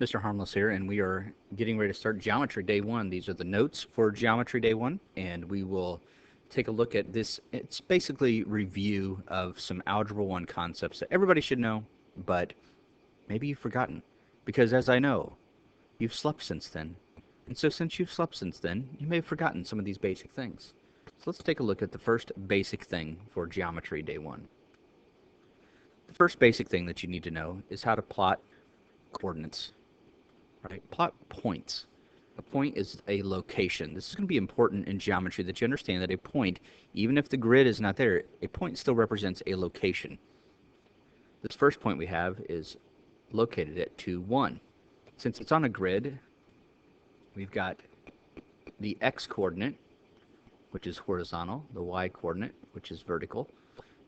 Mr. Harmless here, and we are getting ready to start Geometry Day 1. These are the notes for Geometry Day 1, and we will take a look at this. It's basically review of some Algebra 1 concepts that everybody should know, but maybe you've forgotten. Because as I know, you've slept since then. And so since you've slept since then, you may have forgotten some of these basic things. So let's take a look at the first basic thing for Geometry Day 1. The first basic thing that you need to know is how to plot coordinates. Right? Plot points. A point is a location. This is going to be important in geometry that you understand that a point, even if the grid is not there, a point still represents a location. This first point we have is located at 2, 1. Since it's on a grid, we've got the x-coordinate, which is horizontal, the y-coordinate, which is vertical.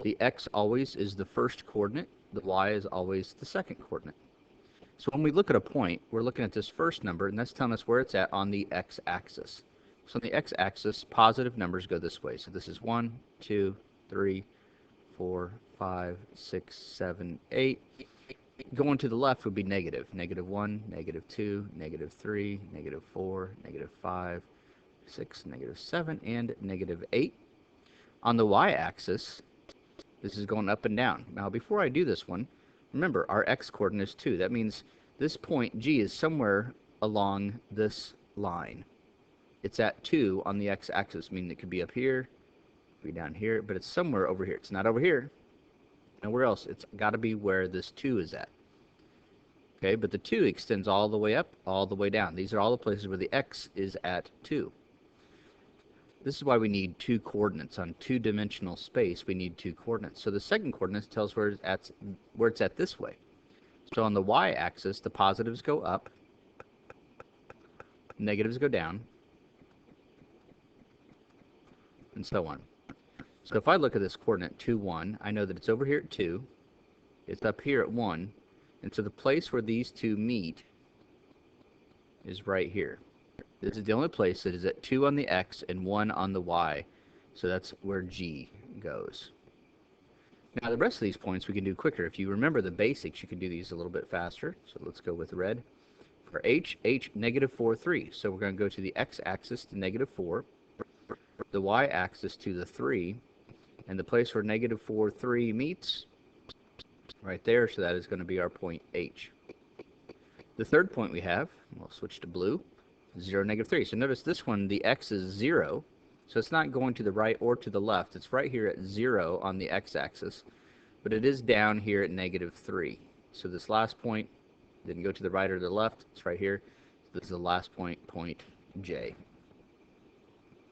The x always is the first coordinate, the y is always the second coordinate. So when we look at a point, we're looking at this first number, and that's telling us where it's at on the x-axis. So on the x-axis, positive numbers go this way. So this is 1, 2, 3, 4, 5, 6, 7, 8. Going to the left would be negative. Negative 1, negative 2, negative 3, negative 4, negative 5, 6, negative 7, and negative 8. On the y-axis, this is going up and down. Now, before I do this one, remember, our x-coordinate is 2. That means this point, G, is somewhere along this line. It's at 2 on the x-axis, meaning it could be up here, it could be down here, but it's somewhere over here. It's not over here. Nowhere else. It's got to be where this 2 is at. Okay, but the 2 extends all the way up, all the way down. These are all the places where the x is at 2. This is why we need 2 coordinates. On 2-dimensional space, we need 2 coordinates. So the second coordinate tells where it's at this way. So on the y-axis, the positives go up, negatives go down, and so on. So if I look at this coordinate 2, 1, I know that it's over here at 2, it's up here at 1, and so the place where these two meet is right here. This is the only place that is at 2 on the x and 1 on the y, so that's where G goes. Now the rest of these points we can do quicker. If you remember the basics, you can do these a little bit faster. So let's go with red. For h, negative 4, 3. So we're going to go to the x-axis to negative 4, the y-axis to the 3, and the place where negative 4, 3 meets, right there, so that is going to be our point H. The third point we have, we'll switch to blue, 0, negative 3. So notice this one, the x is 0, so it's not going to the right or to the left. It's right here at 0 on the x-axis, but it is down here at negative 3. So this last point didn't go to the right or the left. It's right here. So this is the last point, point J.